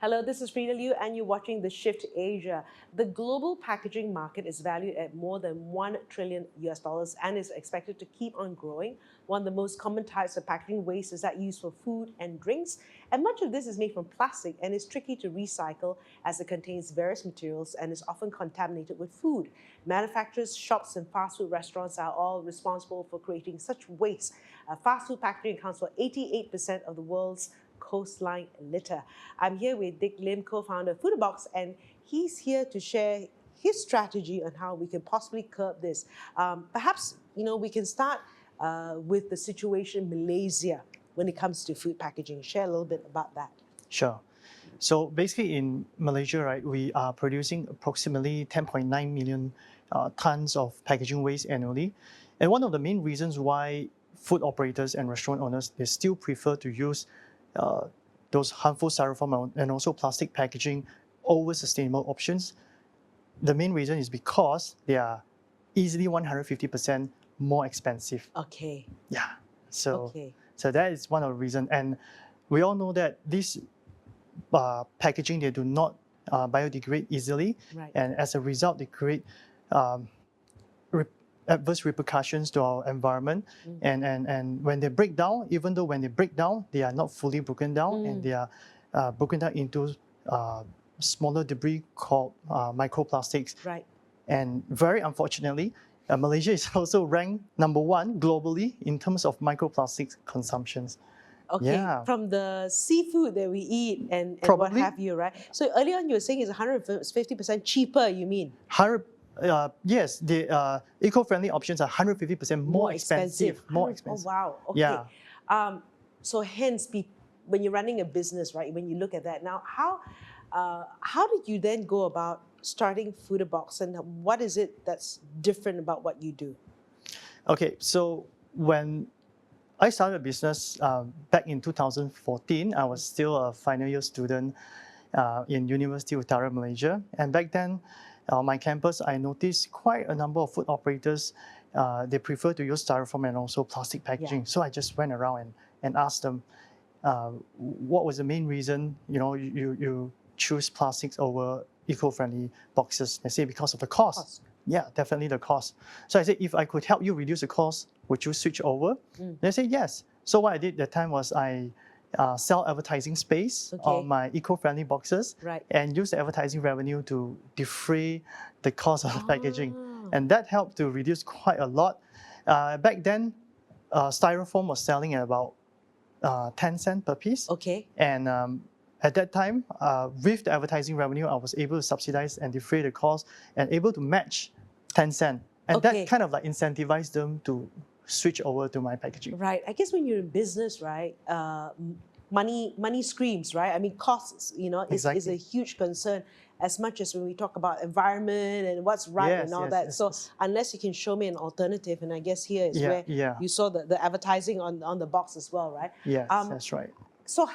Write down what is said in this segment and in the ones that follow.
Hello, this is Frida Liu, and you're watching The Shift Asia. The global packaging market is valued at more than $1 trillion and is expected to keep on growing. One of the most common types of packaging waste is that used for food and drinks, and much of this is made from plastic and is tricky to recycle as it contains various materials and is often contaminated with food. Manufacturers, shops, and fast food restaurants are all responsible for creating such waste. Fast food packaging accounts for 88% of the world's coastline litter. I'm here with Dick Lim, co-founder of Foodabox, and he's here to share his strategy on how we can possibly curb this. Perhaps we can start with the situation in Malaysia when it comes to food packaging. Share a little bit about that. Sure. So basically in Malaysia, right, we are producing approximately 10.9 million tons of packaging waste annually. And one of the main reasons why food operators and restaurant owners, they still prefer to use those harmful styrofoam and also plastic packaging over sustainable options. The main reason is because they are easily 150% more expensive. Okay. Yeah. So that is one of the reasons. And we all know that this packaging, they do not biodegrade easily. Right. And as a result, they create adverse repercussions to our environment. And when they break down, even though when they break down, they are not fully broken down, and they are broken down into smaller debris called microplastics. Right. And very unfortunately, Malaysia is also ranked #1 globally in terms of microplastics consumptions. Okay, Yeah. from the seafood that we eat and what Probably. have you, right? So earlier on you were saying it's 150% cheaper, you mean? Yes, the eco-friendly options are 150% more expensive. More expensive. Oh, wow. Okay. Yeah. So hence, when you're running a business, right, when you look at that, now how did you then go about starting Foodabox, and what is it that's different about what you do? Okay, so when I started a business back in 2014, I was still a final year student in University of Utara, Malaysia. And back then, on my campus, I noticed quite a number of food operators, they prefer to use styrofoam and also plastic packaging. Yeah. So I just went around and asked them, what was the main reason you choose plastics over eco-friendly boxes? They say because of the cost. Yeah, definitely the cost. So I said, if I could help you reduce the cost, would you switch over? They say yes. So what I did that time was I sell advertising space on my eco-friendly boxes, and use the advertising revenue to defray the cost of the packaging. And that helped to reduce quite a lot. Back then, styrofoam was selling at about 10 cents per piece. Okay. And at that time, with the advertising revenue, I was able to subsidize and defray the cost and able to match 10 cents. And that kind of like incentivized them to switch over to my packaging. Right. I guess when you're in business, right, money screams, right? I mean, costs, is a huge concern, as much as when we talk about environment and what's right and all that. So unless you can show me an alternative, and I guess here is where you saw the advertising on the box as well, right? Yes, that's right. So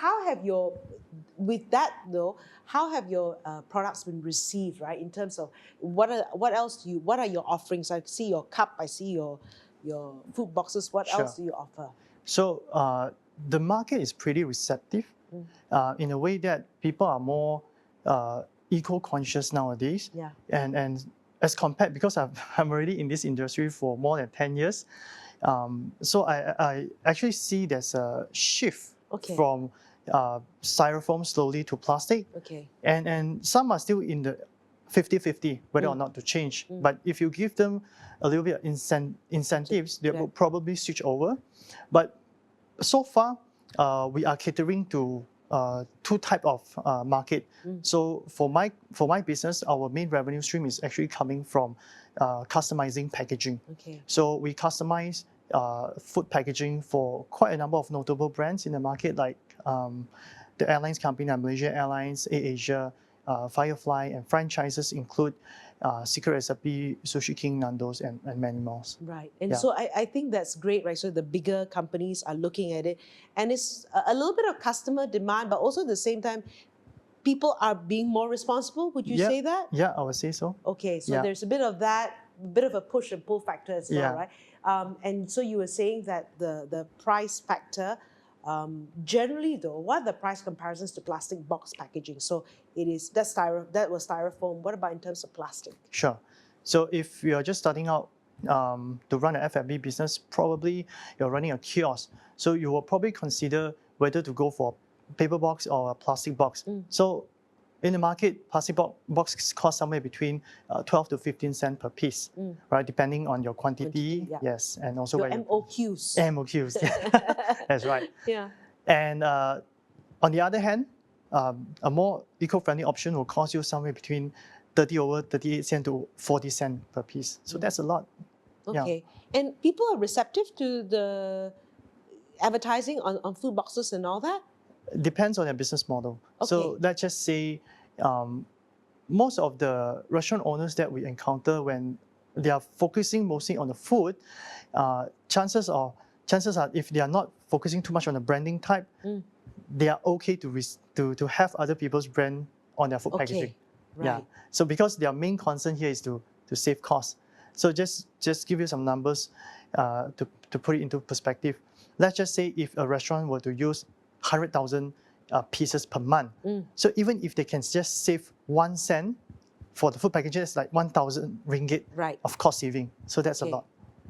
with that though, how have your products been received, right? In terms of what are your offerings? I see your cup, I see your food boxes. What else do you offer? So the market is pretty receptive in a way that people are more eco-conscious nowadays. Yeah. And as compared, because I'm already in this industry for more than 10 years, so I actually see there's a shift from styrofoam slowly to plastic. Okay. And some are still in the 50-50 whether or not to change. But if you give them a little bit of incentives, they will probably switch over. But so far, we are catering to two type of market. So for my business, our main revenue stream is actually coming from customizing packaging. Okay. So we customize food packaging for quite a number of notable brands in the market, like the airlines company, Malaysia Airlines, AirAsia, Firefly, and franchises include Secret Recipe, Sushi King, Nando's, and many more. Right. And so I think that's great, right? So the bigger companies are looking at it, and it's a little bit of customer demand, but also at the same time, people are being more responsible. Would you say that? Yeah, I would say so. Okay, so there's a bit of that, a bit of a push and pull factor as well, right? And so you were saying that the price factor Generally, though, what are the price comparisons to plastic box packaging? So that was styrofoam. What about in terms of plastic? Sure. So if you're just starting out to run an F&B business, probably you're running a kiosk. So you will probably consider whether to go for paper box or a plastic box. So in the market, plastic box cost somewhere between 12 to 15 cents per piece, right? Depending on your quantity, yeah. yes, and also Your where MOQs. MOQs, yeah. That's right. Yeah. And on the other hand, a more eco-friendly option will cost you somewhere between 38 cents to 40 cents per piece. So that's a lot. Okay. And people are receptive to the advertising on food boxes and all that? Depends on your business model. Okay. So let's just say most of the restaurant owners that we encounter when they are focusing mostly on the food, chances are if they are not focusing too much on the branding type, they are okay to have other people's brand on their food packaging. Right. Yeah. So because their main concern here is to save costs. So just give you some numbers to put it into perspective. Let's just say if a restaurant were to use 100,000 pieces per month. So even if they can just save 1 cent for the food packaging, it's like 1,000 ringgit of cost saving. So that's a lot.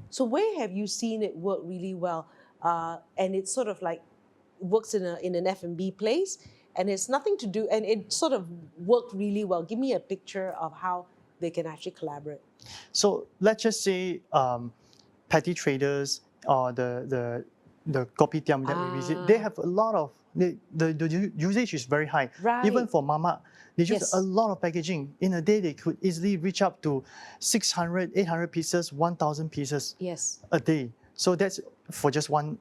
So where have you seen it work really well? And it's sort of like works in an F&B place, and it's nothing to do, and it sort of worked really well. Give me a picture of how they can actually collaborate. So let's just say petty traders or the kopitiam that we visit, they have a lot of the usage is very high. Right. Even for mama, they use a lot of packaging. In a day, they could easily reach up to 600, 800 pieces, 1,000 pieces a day. So that's for just one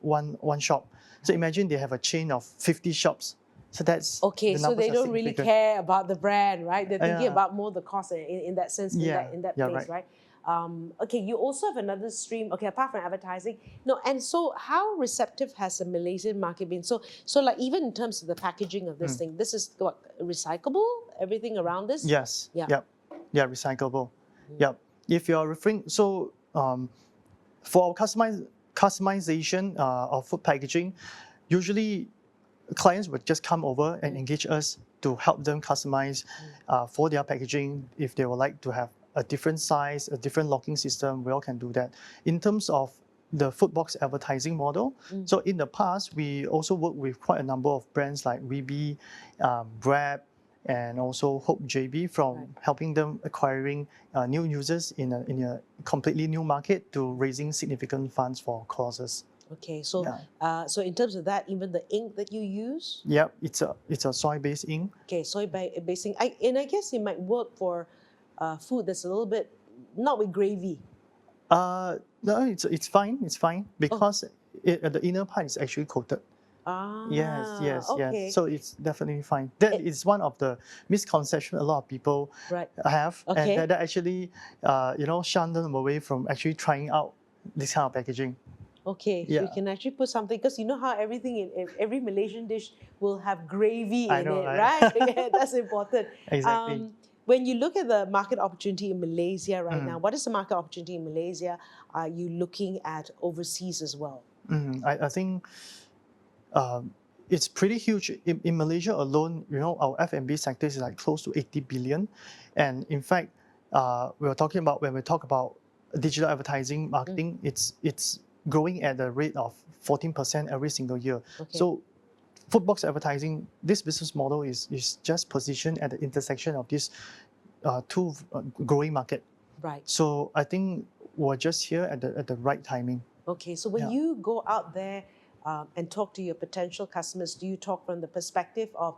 shop. So imagine they have a chain of 50 shops. So that's okay. So they don't really care about the brand, right? They're thinking about more the cost in that sense, in that place, right? Okay, you also have another stream. Okay, apart from advertising, no. And so, how receptive has the Malaysian market been? So like even in terms of the packaging of this thing, this is what, recyclable? Everything around this? Yes. Yeah. Yeah, recyclable. Yep. If you're referring, so for our customization of food packaging, usually clients would just come over and engage us to help them customize for their packaging. If they would like to have a different size, a different locking system, we all can do that. In terms of the food box advertising model, so in the past, we also work with quite a number of brands like Weeby, Grab, and also Hope JB from helping them acquiring new users in a completely new market to raising significant funds for causes. Okay, so so in terms of that, even the ink that you use? Yep, it's a soy-based ink. Okay, soy-based ink. And I guess it might work for food that's a little bit not with gravy. No, it's fine. It's fine because the inner part is actually coated. Yes. Okay. So it's definitely fine. That is one of the misconceptions a lot of people have, and that actually, shun them away from actually trying out this kind of packaging. Okay, so you can actually put something, because you know how everything in every Malaysian dish will have gravy in it, right? That's important. Exactly. When you look at the market opportunity in Malaysia right now, what is the market opportunity in Malaysia? Are you looking at overseas as well? I think it's pretty huge. In Malaysia alone, our F&B sector is like close to 80 billion. And in fact, when we talk about digital advertising marketing, it's growing at a rate of 14% every single year. So food box advertising, this business model is just positioned at the intersection of these two growing market. Right. So I think we're just here at the right timing. Okay, so when you go out there and talk to your potential customers, do you talk from the perspective of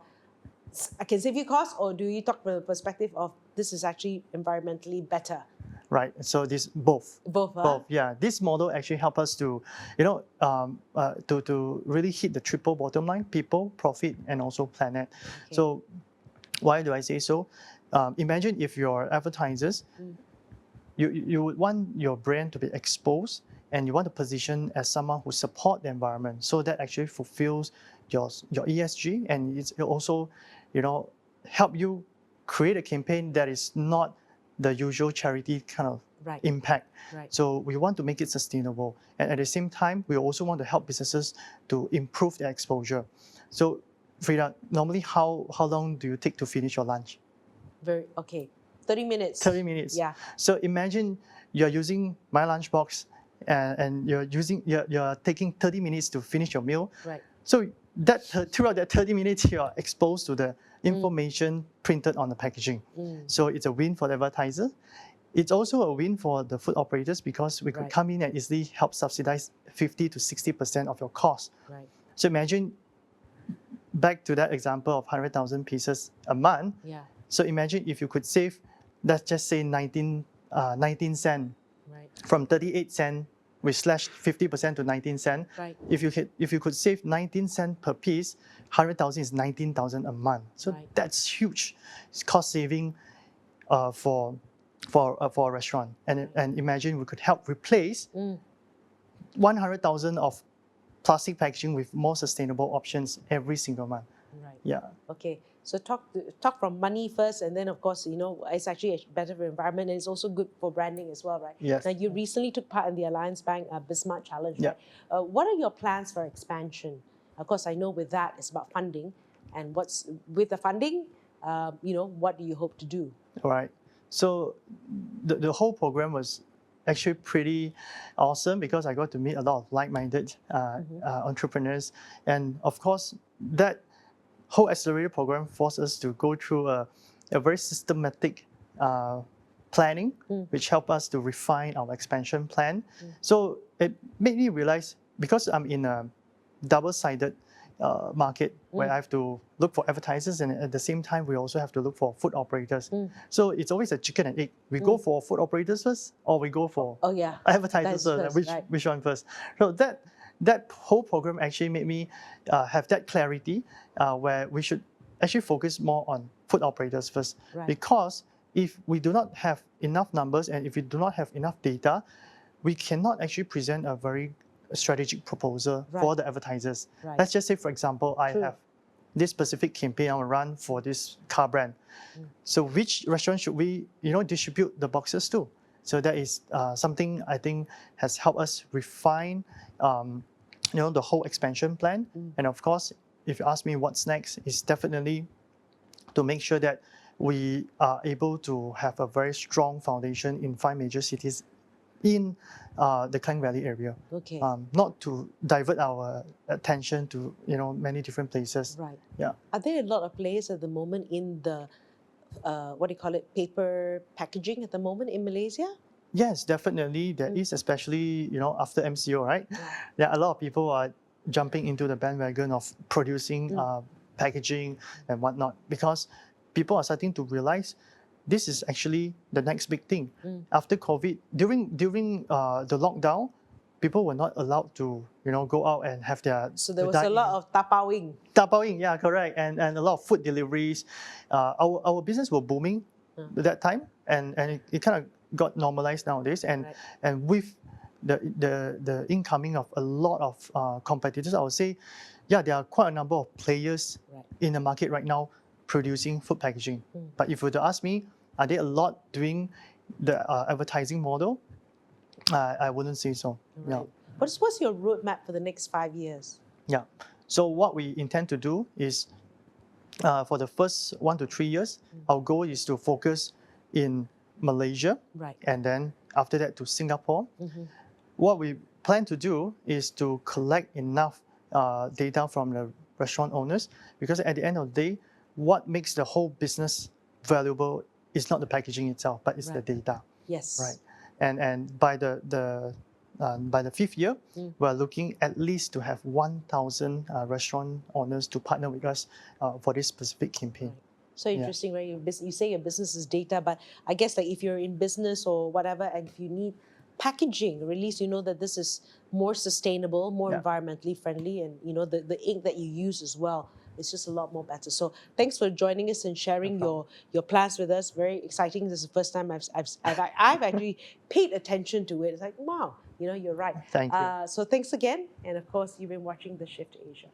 I can save you costs, or do you talk from the perspective of this is actually environmentally better? Right. So this both. Both. Yeah. This model actually help us to, to really hit the triple bottom line: people, profit, and also planet. So, why do I say so? Imagine if your advertisers, you would want your brand to be exposed, and you want to position as someone who support the environment. So that actually fulfills your ESG, and it also, help you create a campaign that is not the usual charity kind of Right. impact. Right. So we want to make it sustainable. And at the same time, we also want to help businesses to improve their exposure. So Frida, normally how long do you take to finish your lunch? Okay. 30 minutes. 30 minutes. Yeah. So imagine you're using my lunchbox and you're taking 30 minutes to finish your meal. Right. So that throughout that 30 minutes, you're exposed to the information printed on the packaging. So it's a win for the advertiser. It's also a win for the food operators because we could Right. come in and easily help subsidize 50 to 60% of your cost. Right. So imagine back to that example of 100,000 pieces a month. Yeah. So imagine if you could save, let's just say 19 cents Right. from 38 cents, we slashed 50% to 19 cents. Right. If you could save 19 cents per piece, 100,000 is 19,000 a month. So Right. that's huge. It's cost saving for a restaurant. And imagine we could help replace 100,000 of plastic packaging with more sustainable options every single month. Right. Yeah. Okay. So talk from money first, and then of course, it's actually better for environment, and it's also good for branding as well, right? Yes. Now, you recently took part in the Alliance Bank Bismart Challenge, Yeah. right? What are your plans for expansion? Of course, I know with that it's about funding, and what's with the funding, what do you hope to do? All right. So the whole program was actually pretty awesome because I got to meet a lot of like-minded entrepreneurs, and of course that whole accelerator program forced us to go through a very systematic planning, which helped us to refine our expansion plan. So it made me realize, because I'm in a double-sided market where I have to look for advertisers, and at the same time we also have to look for food operators. So it's always a chicken and egg. We go for food operators first, or we go for advertisers first. Which one first? So that whole program actually made me have that clarity where we should actually focus more on food operators first. Right. Because if we do not have enough numbers and if we do not have enough data, we cannot actually present a very strategic proposal for the advertisers. Right. Let's just say, for example, I have this specific campaign I will run for this car brand. So which restaurant should we distribute the boxes to? So that is something I think has helped us refine the whole expansion plan. And of course, if you ask me what's next, it's definitely to make sure that we are able to have a very strong foundation in 5 major cities in the Klang Valley area. Okay. Not to divert our attention to many different places. Right. Yeah. Are there a lot of players at the moment in the paper packaging at the moment in Malaysia? Yes, definitely there is, especially after MCO, right? Yeah, a lot of people are jumping into the bandwagon of producing packaging and whatnot, because people are starting to realize this is actually the next big thing. After COVID, during the lockdown, people were not allowed to go out and have their. So there was a lot of tapaoing. Tapaoing, yeah, correct, and a lot of food deliveries. Our business were booming at that time, and it kind of got normalized nowadays, and with the incoming of a lot of competitors, I would say, yeah, there are quite a number of players in the market right now producing food packaging. But if you were to ask me, are there a lot doing the advertising model? I wouldn't say so. Right. Yeah. What's your roadmap for the next 5 years? Yeah. So what we intend to do is, for the first 1 to 3 years, our goal is to focus in Malaysia, and then after that to Singapore. What we plan to do is to collect enough data from the restaurant owners, because at the end of the day, what makes the whole business valuable is not the packaging itself, but it's the data. Yes. Right. And by the 5th year, we're looking at least to have 1,000 restaurant owners to partner with us for this specific campaign. So interesting, right? You say your business is data, but I guess like if you're in business or whatever, and if you need packaging, at least you know that this is more sustainable, more environmentally friendly, and the ink that you use as well. It's just a lot more better. So thanks for joining us and sharing your plans with us. Very exciting. This is the first time I've actually paid attention to it. It's like, wow, you're right. Thank you. So thanks again, and of course you've been watching The Shift Asia.